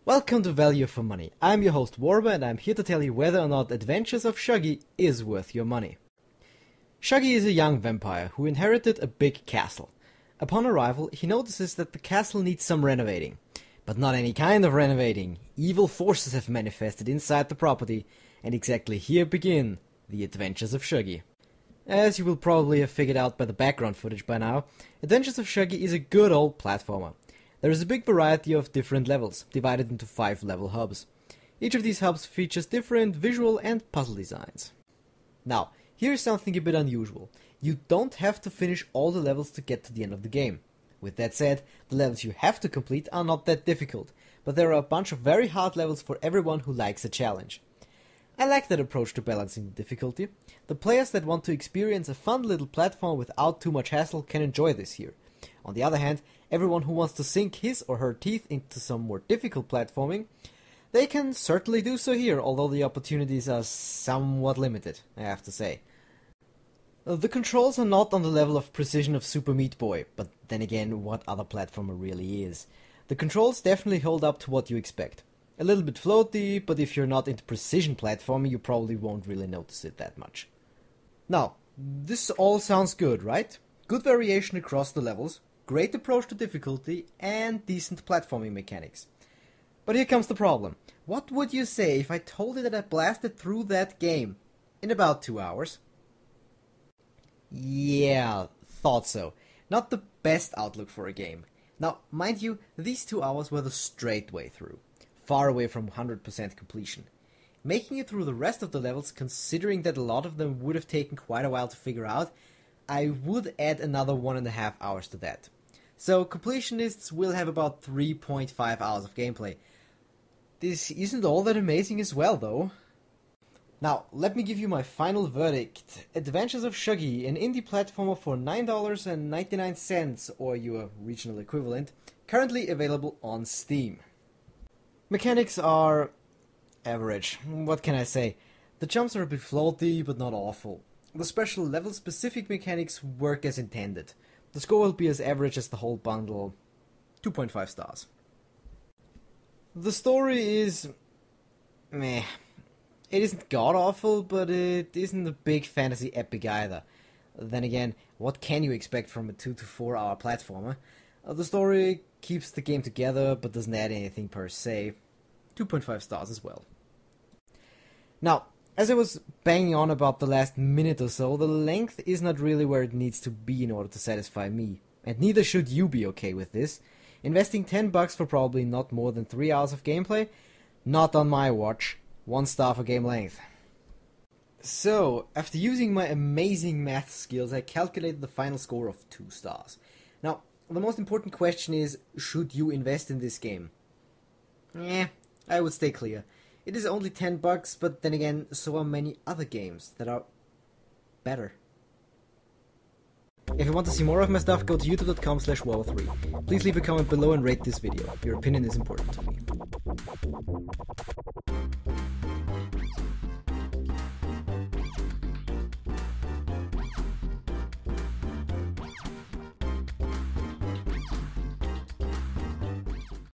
Welcome to Value for Money. I'm your host Warba and I'm here to tell you whether or not Adventures of Shuggy is worth your money. Shuggy is a young vampire who inherited a big castle. Upon arrival, he notices that the castle needs some renovating. But not any kind of renovating. Evil forces have manifested inside the property, and exactly here begin the Adventures of Shuggy. As you will probably have figured out by the background footage by now, Adventures of Shuggy is a good old platformer. There is a big variety of different levels, divided into 5 level hubs. Each of these hubs features different visual and puzzle designs. Now, here's something a bit unusual. You don't have to finish all the levels to get to the end of the game. With that said, the levels you have to complete are not that difficult, but there are a bunch of very hard levels for everyone who likes a challenge. I like that approach to balancing the difficulty. The players that want to experience a fun little platform without too much hassle can enjoy this here. On the other hand, everyone who wants to sink his or her teeth into some more difficult platforming, they can certainly do so here, although the opportunities are somewhat limited, I have to say. The controls are not on the level of precision of Super Meat Boy, but then again, what other platformer really is? The controls definitely hold up to what you expect. A little bit floaty, but if you're not into precision platforming, you probably won't really notice it that much. Now, this all sounds good, right? Good variation across the levels, great approach to difficulty, and decent platforming mechanics. But here comes the problem. What would you say if I told you that I blasted through that game in about 2 hours? Yeah, thought so. Not the best outlook for a game. Now, mind you, these 2 hours were the straight way through, far away from 100% completion. Making it through the rest of the levels, considering that a lot of them would have taken quite a while to figure out, I would add another 1.5 hours to that. So completionists will have about 3.5 hours of gameplay. This isn't all that amazing as well, though. Now, let me give you my final verdict. Adventures of Shuggy, an indie platformer for $9.99, or your regional equivalent, currently available on Steam. Mechanics are average. What can I say? The jumps are a bit floaty, but not awful. The special level-specific mechanics work as intended. The score will be as average as the whole bundle, 2.5 stars. The story is meh. It isn't god-awful, but it isn't a big fantasy epic either. Then again, what can you expect from a 2 to 4 hour platformer? The story keeps the game together, but doesn't add anything per se. 2.5 stars as well. Now, as I was banging on about the last minute or so, the length is not really where it needs to be in order to satisfy me. And neither should you be okay with this. Investing $10 for probably not more than 3 hours of gameplay? Not on my watch. 1 star for game length. So, after using my amazing math skills, I calculated the final score of 2 stars. Now, the most important question is, should you invest in this game? I would stay clear. It is only $10, but then again, so are many other games that are better. If you want to see more of my stuff, go to youtube.com/warba3. Please leave a comment below and rate this video. Your opinion is important to me.